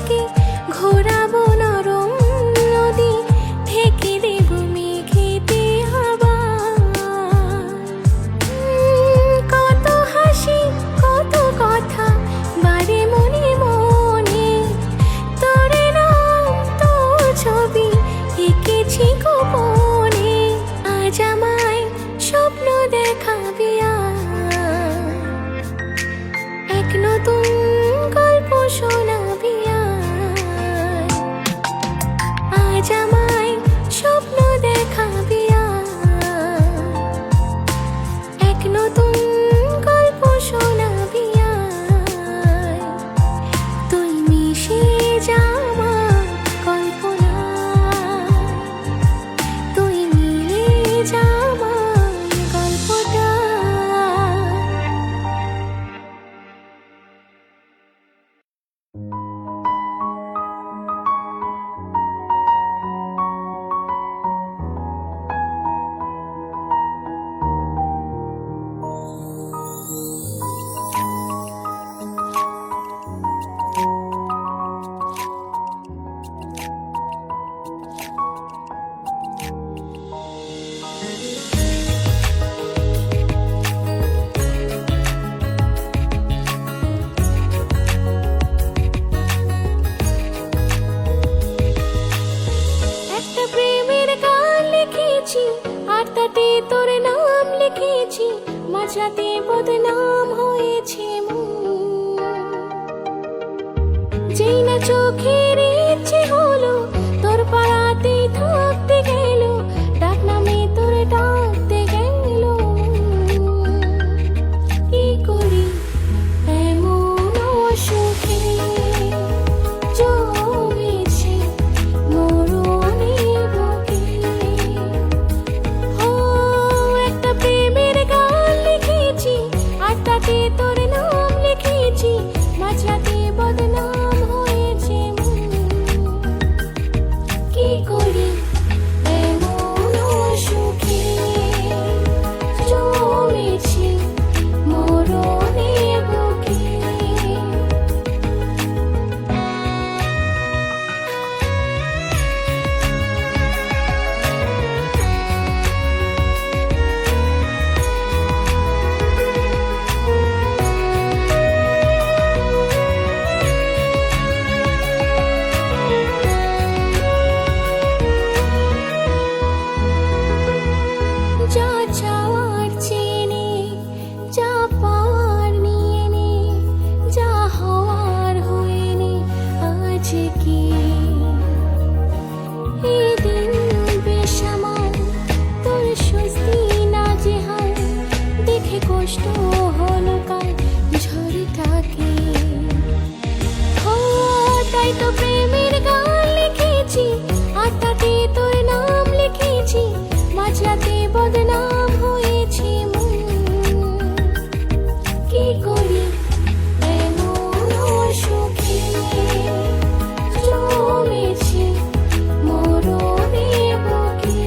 তোকে ঘোরাবো নরম নদী, ঢেকে দেব মেঘেতে আবার। কত হাসি কত কথা বারে মনে মনে, তোর নাম তোর ছবি এঁকেছি গোপনে। আজ আমায় স্বপ্ন দেখাবি আর, এক নতুন গল্প শোনাবি আর। আজ আমায় স্বপ্ন দেখাবি আর, এক নতুন গল্প শোনাবি আর। তুই মিশে যা আমার কল্পনায়, তুই মিলে যা আমার গল্পটা। একটা প্রেমের গান লিখেছি আর তাতে তোর নাম লিখেছি, মাঝরাতে বদনাম হয়েছে মন। যেই না চোখের ইচ্ছে হলো তোর পাড়াতেই থাকতে গেল, ডাক নামে তোর ডাকতে গেল। কি করি এমন অসুখে জমেছে মরণে বুকে। ও একটা প্রেমের গান লিখেছি আর তাতে তোর নাম লিখেছি, মাঝরাতে বদনাম হয়েছে মন। কি করি এমন অসুখে জমেছে মরণে বুকে। যা চাওয়ার চেনে, যা পাওয়ার নিয়ে নে, যা হওয়ার হয়ে নে আজকে। এই দিন বেসামাল তোর স্বস্তি নাজেহাল, দেখে কষ্ট হলো কাল ঝড়টাকে। ও তাই তো প্রেমের গান লিখেছি আর তাতে তোর নাম লিখেছি, মাঝরাতে বদনাম হয়েছে মন। কি করি এমন অসুখে জমেছে মরণে বুকে।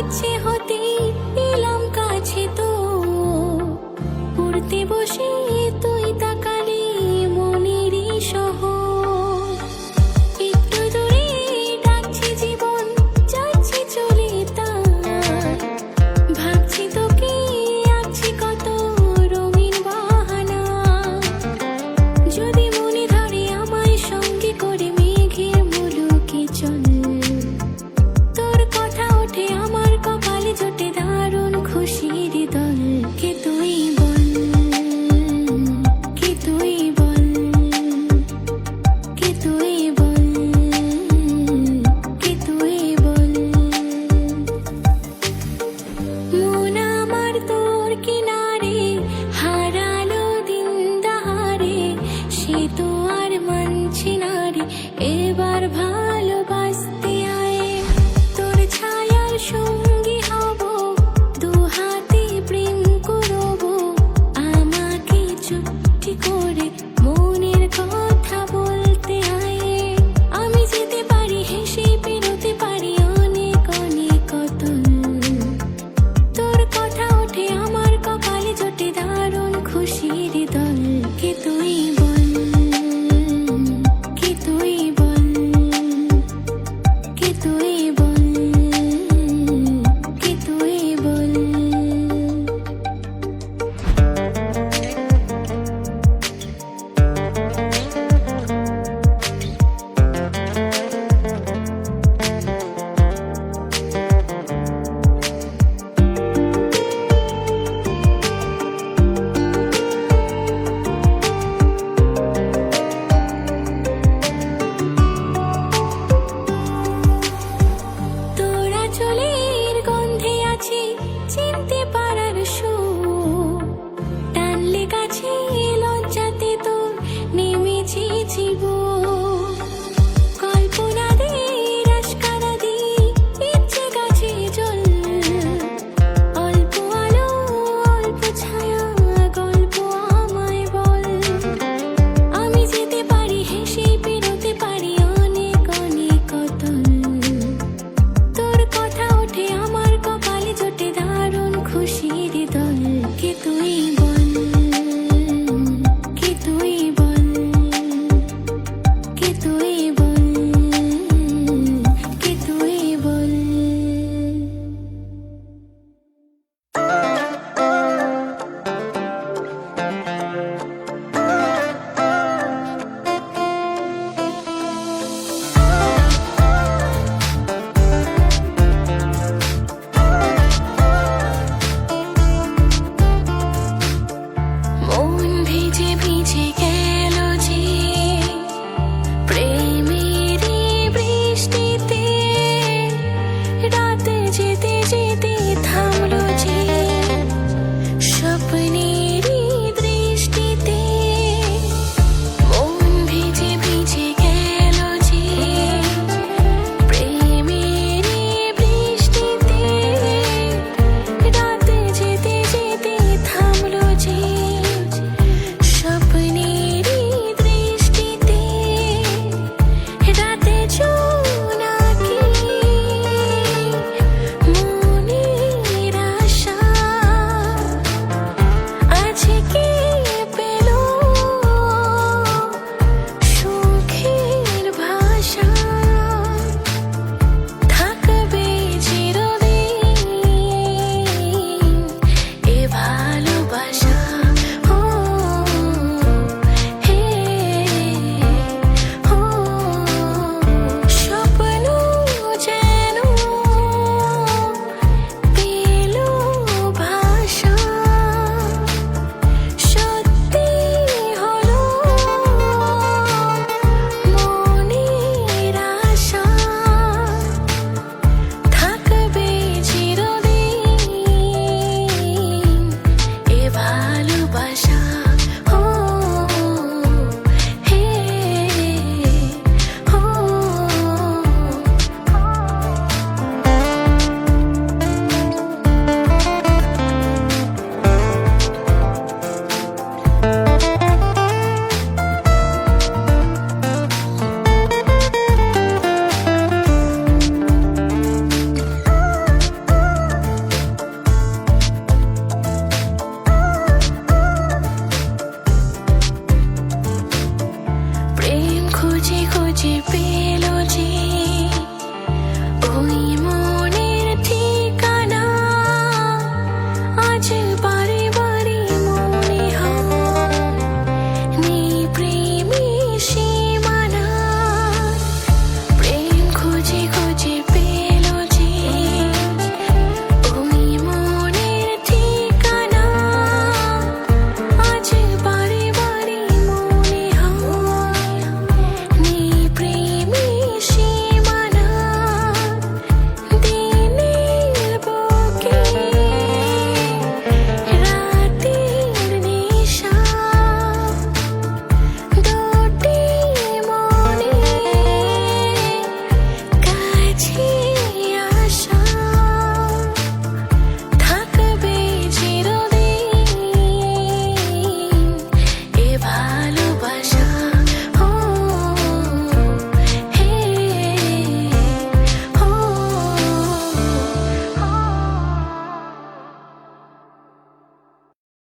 ইচ্ছে